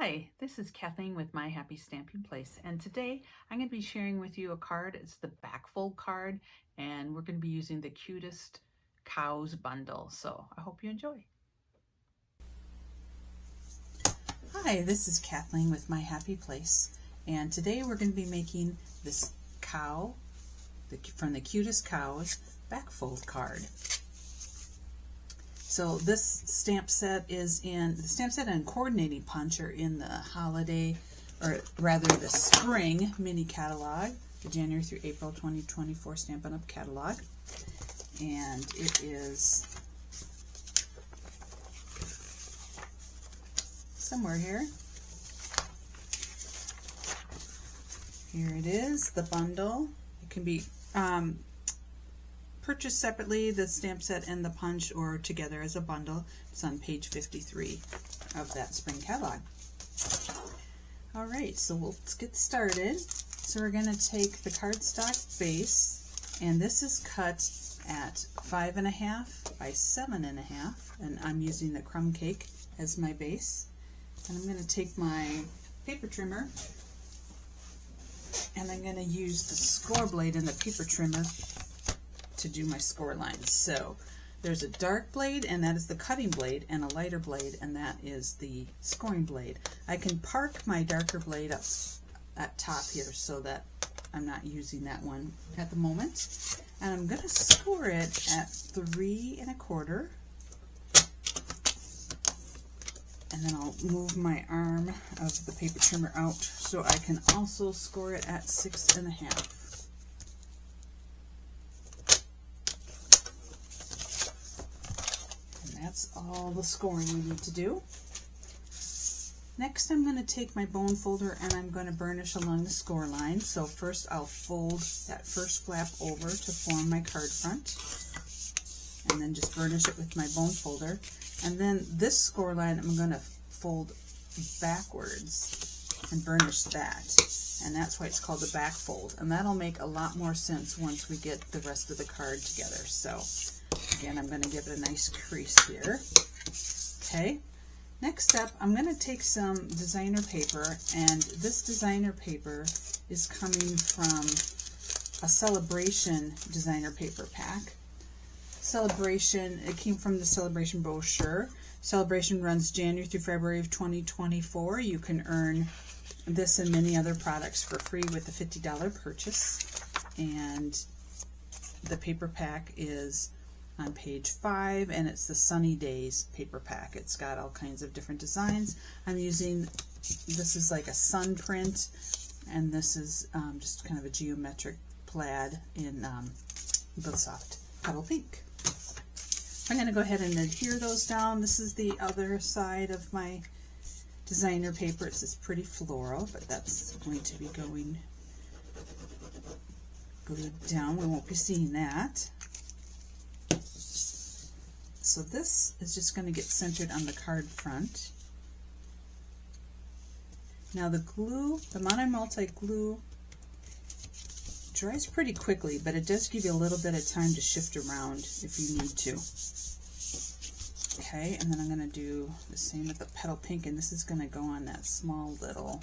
Hi, this is Kathleen with My Happy Stamping Place, and today I'm going to be sharing with you a card. It's the Backfold card, and we're going to be using the Cutest Cows bundle, so I hope you enjoy. Hi, this is Kathleen with My Happy Place, and today we're going to be making this cow from the Cutest Cows Backfold card. So this stamp set is in the stamp set and coordinating punch are in the holiday, or rather the spring mini catalog, the January through April 2024 Stampin' Up! Catalog. And it is somewhere here. Here it is, the bundle. It can be purchased separately, the stamp set and the punch, or together as a bundle. It's on page 53 of that spring catalog. Alright, so let's get started. So we're going to take the cardstock base, and this is cut at 5.5 by 7.5, and I'm using the crumb cake as my base. And I'm going to take my paper trimmer, and I'm going to use the score blade in the paper trimmer to do my score lines. So there's a dark blade, and that is the cutting blade, and a lighter blade, and that is the scoring blade. I can park my darker blade up at top here so that I'm not using that one at the moment. And I'm going to score it at 3 1/4. And then I'll move my arm of the paper trimmer out so I can also score it at 6.5. That's all the scoring we need to do. Next, I'm going to take my bone folder and I'm going to burnish along the score line. So first I'll fold that first flap over to form my card front, and then just burnish it with my bone folder. And then this score line I'm going to fold backwards and burnish that. And that's why it's called the back fold. And that'll make a lot more sense once we get the rest of the card together. So again, I'm going to give it a nice crease here. Okay, next up, I'm going to take some designer paper, and this designer paper is coming from a Celebration designer paper pack. Celebration, it came from the Celebration brochure. Celebration runs January through February of 2024. You can earn this and many other products for free with a $50 purchase. And the paper pack is on page 5, and it's the Sunny Days paper pack. It's got all kinds of different designs. I'm using, this is like a sun print, and this is just kind of a geometric plaid in the soft pebble pink. I'm going to go ahead and adhere those down. This is the other side of my designer paper. It's this pretty floral, but that's going to be going glued down. We won't be seeing that. So this is just going to get centered on the card front. Now the glue, the Mono Multi glue, dries pretty quickly, but it does give you a little bit of time to shift around if you need to. Okay, and then I'm going to do the same with the petal pink, and this is going to go on that small little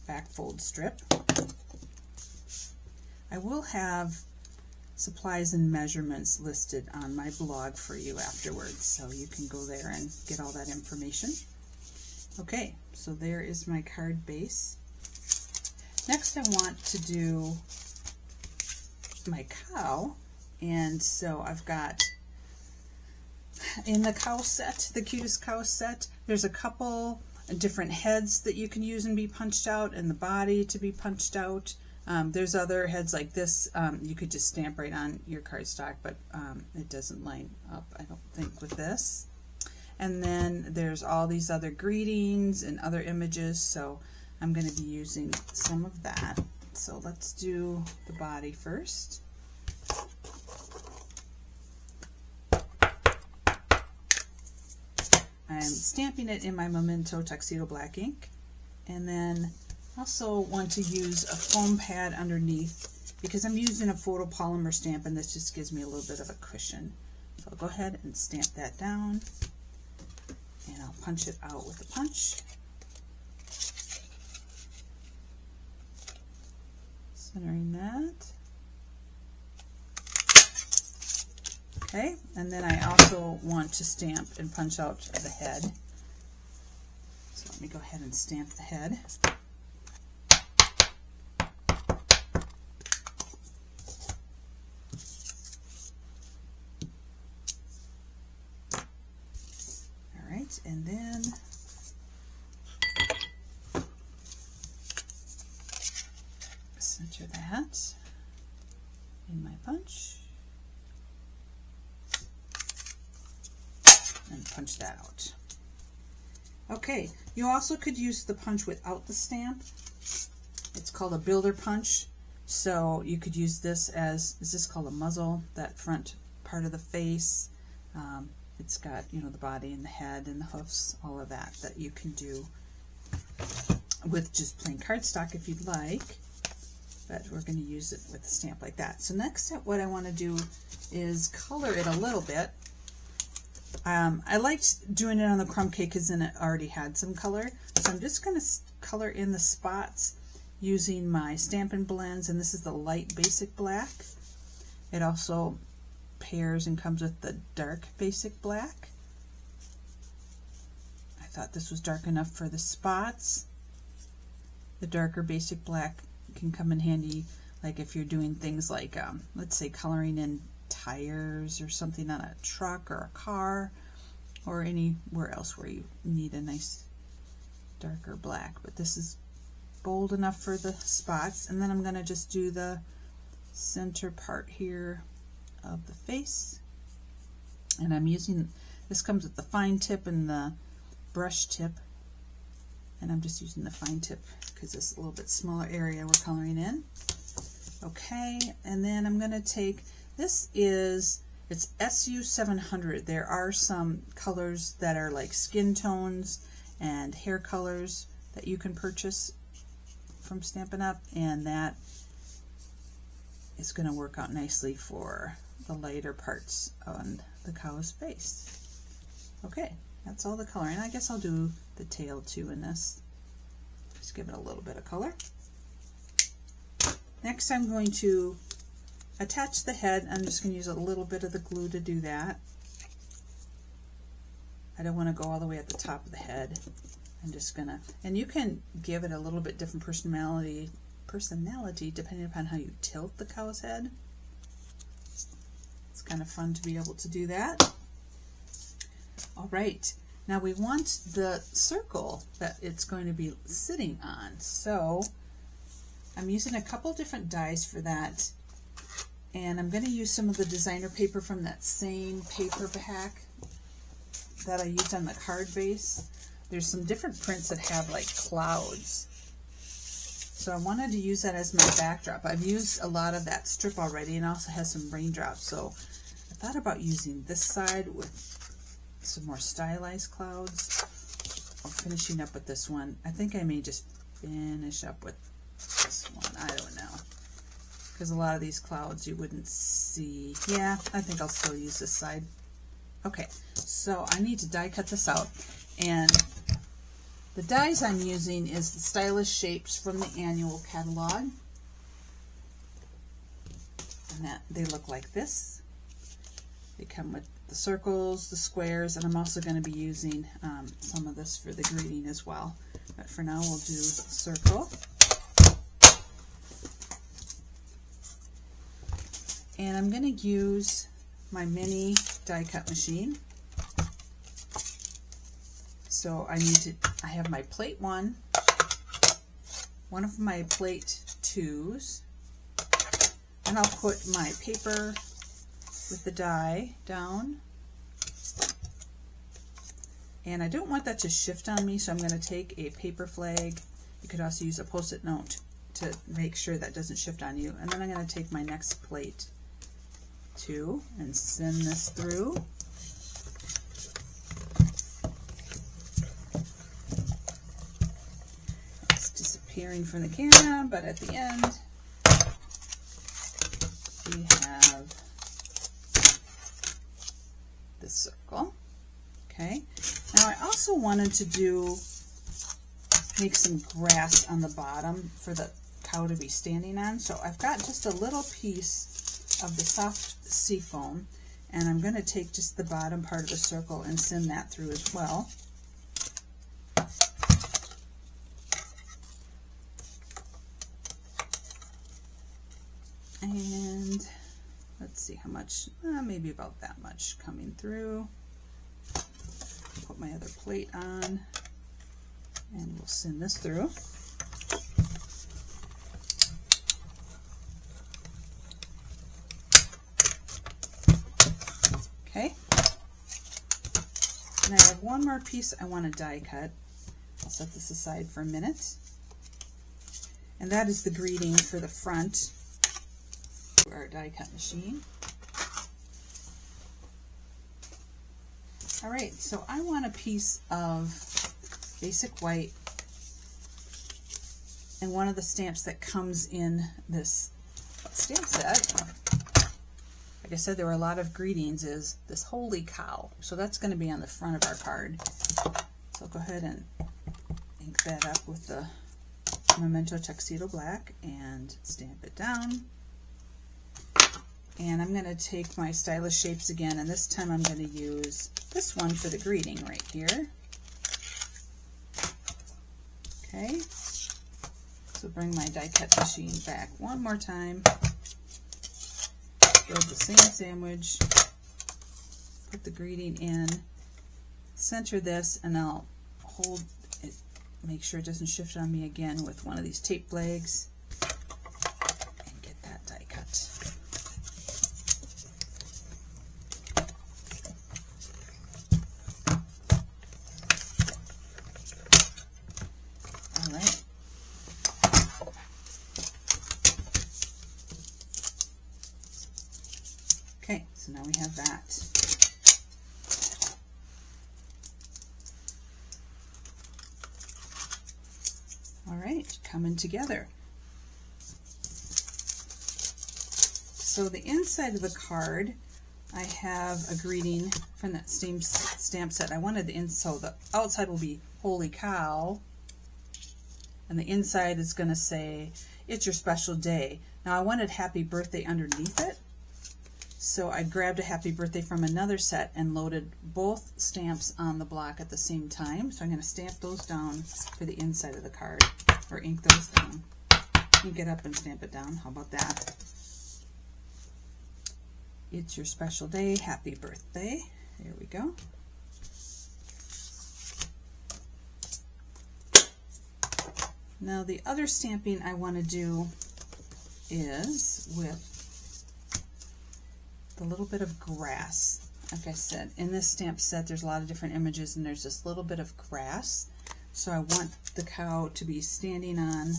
backfold strip. I will have supplies and measurements listed on my blog for you afterwards, so you can go there and get all that information. Okay, so there is my card base. Next I want to do my cow, and so I've got, in the cow set, the Cutest Cow set, there's a couple different heads that you can use and be punched out, and the body to be punched out. There's other heads like this you could just stamp right on your cardstock, but it doesn't line up, I don't think, with this. And then there's all these other greetings and other images, so I'm going to be using some of that. So let's do the body first. I'm stamping it in my Memento Tuxedo black ink, and then also want to use a foam pad underneath because I'm using a photopolymer stamp, and this just gives me a little bit of a cushion. So I'll go ahead and stamp that down, and I'll punch it out with a punch. centering that. Okay, and then I also want to stamp and punch out the head. So let me go ahead and stamp the head. All right, and then center that in my punch. And punch that out. Okay, you also could use the punch without the stamp. It's called a builder punch. So you could use this as, is this called a muzzle? That front part of the face. It's got, you know, the body and the head and the hoofs, all of that you can do with just plain cardstock if you'd like. But we're going to use it with a stamp like that. So next step, what I want to do is color it a little bit. I liked doing it on the crumb cake because then it already had some color. So I'm just going to color in the spots using my Stampin' blends, and this is the light basic black. It also pairs and comes with the dark basic black. I thought this was dark enough for the spots. The darker basic black can come in handy, like if you're doing things like, let's say coloring in tires or something on a truck or a car or anywhere else where you need a nice darker black. But this is bold enough for the spots, and then I'm going to just do the center part here of the face, and I'm using, this comes with the fine tip and the brush tip, and I'm just using the fine tip because it's a little bit smaller area we're coloring in. Okay, and then I'm going to take, this is, it's SU 700. There are some colors that are like skin tones and hair colors that you can purchase from Stampin' Up, and that is going to work out nicely for the lighter parts on the cow's face. Okay, that's all the coloring. I guess I'll do the tail too in this. Just give it a little bit of color. Next I'm going to attach the head. I'm just going to use a little bit of the glue to do that. I don't want to go all the way at the top of the head. I'm just going to, and you can give it a little bit different personality depending upon how you tilt the cow's head. It's kind of fun to be able to do that. All right, now we want the circle that it's going to be sitting on. So I'm using a couple different dies for that, and I'm going to use some of the designer paper from that same paper pack that I used on the card base. There's some different prints that have like clouds, so I wanted to use that as my backdrop. I've used a lot of that strip already, and also has some raindrops, so I thought about using this side with some more stylized clouds. I'm finishing up with this one. I think I may just finish up with this one. I don't know, because a lot of these clouds you wouldn't see. Yeah, I think I'll still use this side. Okay, so I need to die cut this out, and the dies I'm using is the Stylish Shapes from the annual catalog, and that they look like this. They come with the circles, the squares, and I'm also going to be using some of this for the greeting as well. But for now we'll do circle. And I'm going to use my mini die cut machine. So I have my plate one of my plate twos, and I'll put my paper with the die down. And I don't want that to shift on me, so I'm going to take a paper flag. You could also use a Post-it note to make sure that doesn't shift on you. And then I'm going to take my next plate two and send this through. It's disappearing from the camera, but at the end we have this circle. Okay, now I also wanted to make some grass on the bottom for the cow to be standing on. So I've got just a little piece of the soft seafoam, and I'm going to take just the bottom part of the circle and send that through as well. And let's see how much, maybe about that much coming through. Put my other plate on, and we'll send this through. Okay. And I have one more piece I want to die cut. I'll set this aside for a minute. And that is the greeting for the front of our die cut machine. Alright, so I want a piece of basic white, and one of the stamps that comes in this stamp set, like I said, there were a lot of greetings, is this holy cow. So that's going to be on the front of our card. So I'll go ahead and ink that up with the Memento Tuxedo Black and stamp it down. And I'm going to take my Stylish Shapes again, and this time I'm going to use this one for the greeting right here. Okay, so bring my die cut machine back one more time. Build the same sandwich, put the greeting in, center this, and I'll hold it, make sure it doesn't shift on me again with one of these tape legs, and get that die cut. All right. Okay, so now we have that. All right, coming together. So the inside of the card, I have a greeting from that same stamp set. I wanted so the outside will be holy cow, and the inside is going to say, it's your special day. Now I wanted happy birthday underneath it. So I grabbed a happy birthday from another set and loaded both stamps on the block at the same time. So I'm going to stamp those down for the inside of the card, or ink those down. Ink it up and stamp it down. How about that? It's your special day. Happy birthday. There we go. Now the other stamping I want to do is with the little bit of grass. Like I said, in this stamp set there's a lot of different images, and there's this little bit of grass. So I want the cow to be standing on,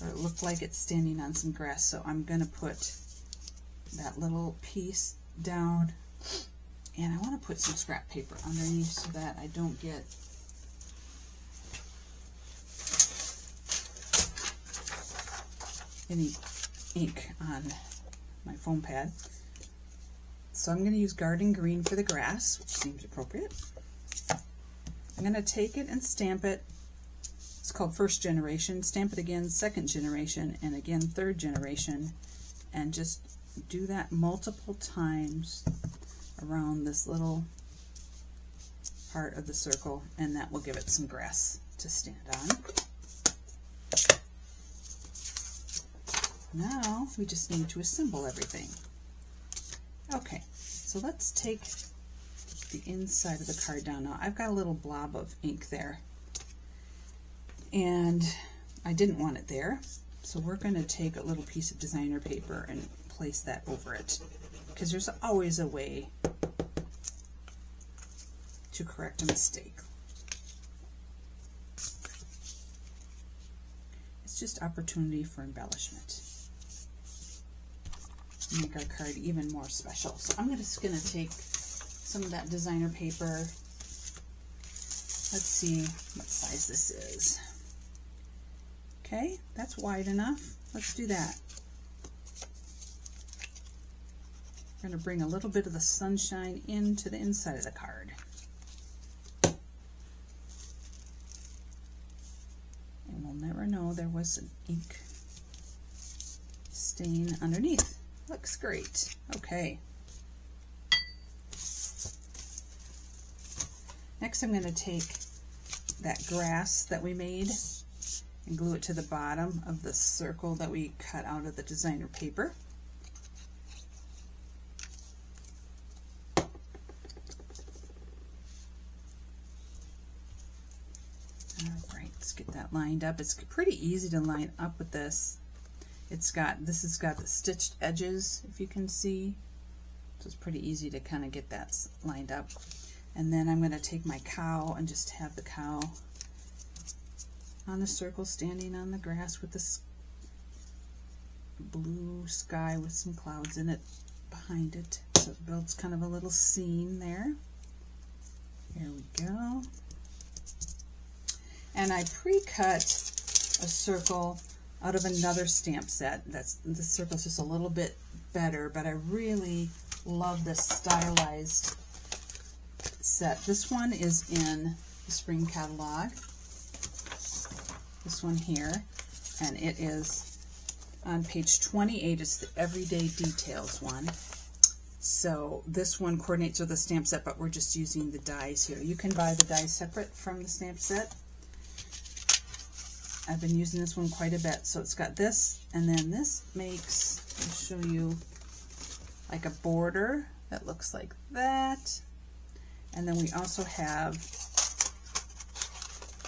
or look like it's standing on some grass. So I'm going to put that little piece down, and I want to put some scrap paper underneath so that I don't get any ink on my foam pad. So I'm going to use Garden Green for the grass, which seems appropriate. I'm going to take it and stamp it. It's called first generation. Stamp it again, second generation, and again third generation, and just do that multiple times around this little part of the circle, and that will give it some grass to stand on. Now we just need to assemble everything. Okay, so let's take the inside of the card down. Now I've got a little blob of ink there, and I didn't want it there, so we're going to take a little piece of designer paper and place that over it, because there's always a way to correct a mistake. It's just opportunity for embellishment. Make our card even more special. So I'm just going to take some of that designer paper. Let's see what size this is. Okay, that's wide enough. Let's do that. We're going to bring a little bit of the sunshine into the inside of the card. And we'll never know there was an ink stain underneath. Looks great. Okay. Next I'm going to take that grass that we made and glue it to the bottom of the circle that we cut out of the designer paper. Alright, let's get that lined up. It's pretty easy to line up with this. This has got the stitched edges, if you can see. So it's pretty easy to kind of get that lined up. And then I'm going to take my cow and just have the cow on the circle standing on the grass with this blue sky with some clouds in it behind it. So it builds kind of a little scene there. Here we go. And I pre-cut a circle out of another stamp set. This circle's just a little bit better, but I really love this stylized set. This one is in the spring catalog. This one here, and it is on page 28. It's the Everyday Details one. So this one coordinates with the stamp set, but we're just using the dies here. You can buy the dies separate from the stamp set. I've been using this one quite a bit. So it's got this, and then this makes, I'll show you, like a border that looks like that. And then we also have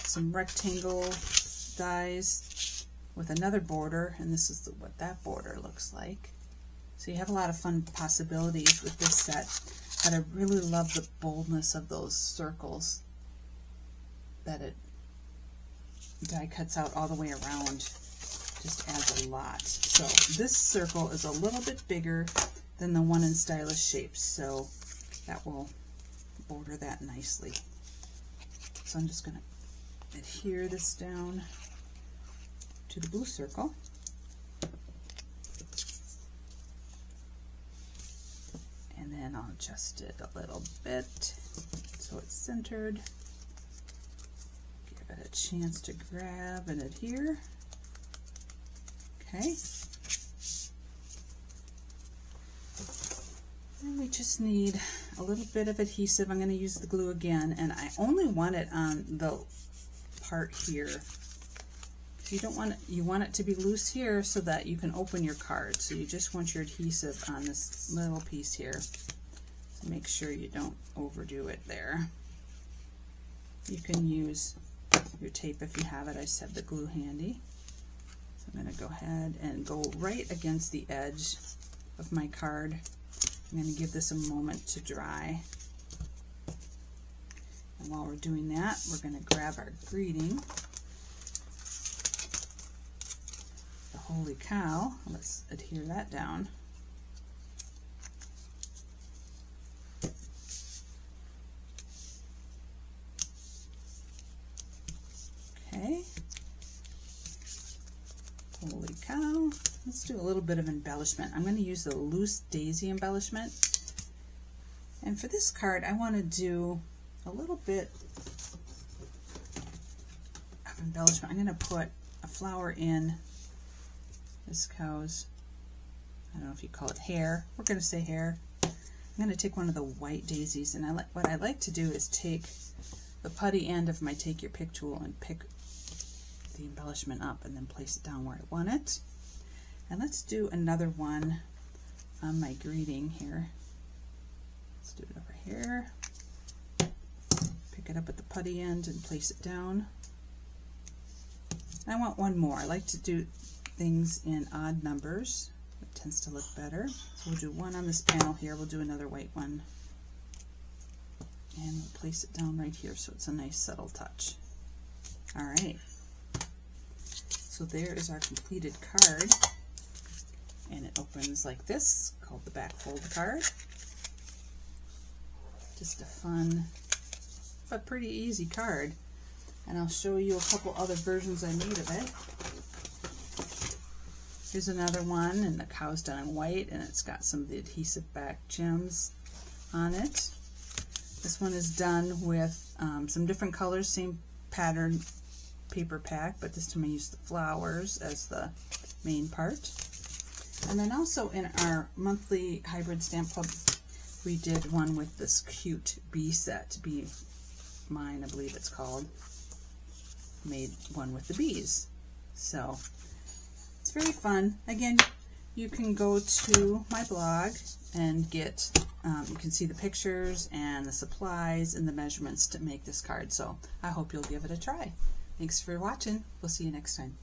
some rectangle dies with another border, and this is what that border looks like. So you have a lot of fun possibilities with this set, but I really love the boldness of those circles that it die cuts out all the way around. Just adds a lot. So this circle is a little bit bigger than the one in Stylish Shapes, so that will border that nicely. So I'm just going to adhere this down to the blue circle. And then I'll adjust it a little bit so it's centered. Give it a chance to grab and adhere. Okay. And we just need a little bit of adhesive. I'm going to use the glue again, and I only want it on the part here. You don't want it, you want it to be loose here so that you can open your card. So you just want your adhesive on this little piece here. So make sure you don't overdo it there. You can use your tape if you have it. I just have the glue handy. So I'm going to go ahead and go right against the edge of my card. I'm going to give this a moment to dry. And while we're doing that, we're going to grab our greeting. The Holy Cow. Let's adhere that down. Okay. Holy cow. Let's do a little bit of embellishment. I'm going to use the loose daisy embellishment. And for this card, I want to do a little bit of embellishment. I'm going to put a flower in this cow's, I don't know if you call it hair. We're going to say hair. I'm going to take one of the white daisies, and what I like to do is take the putty end of my Take Your Pick tool and pick the embellishment up and then place it down where I want it. And let's do another one on my greeting here. Let's do it over here. Pick it up at the putty end and place it down. I want one more. I like to do things in odd numbers. It tends to look better. So we'll do one on this panel here. We'll do another white one. And we'll place it down right here so it's a nice subtle touch. Alright. So there is our completed card. And it opens like this, called the Backfold card. Just a fun, but pretty easy card. And I'll show you a couple other versions I made of it. Here's another one, and the cow's done in white, and it's got some of the adhesive back gems on it. This one is done with some different colors, same pattern paper pack, but this time I used the flowers as the main part. And then also in our monthly hybrid stamp club, we did one with this cute bee set, Bee Mine, I believe it's called. Made one with the bees. So it's very fun. Again, you can go to my blog and get, you can see the pictures and the supplies and the measurements to make this card. So I hope you'll give it a try. Thanks for watching. We'll see you next time.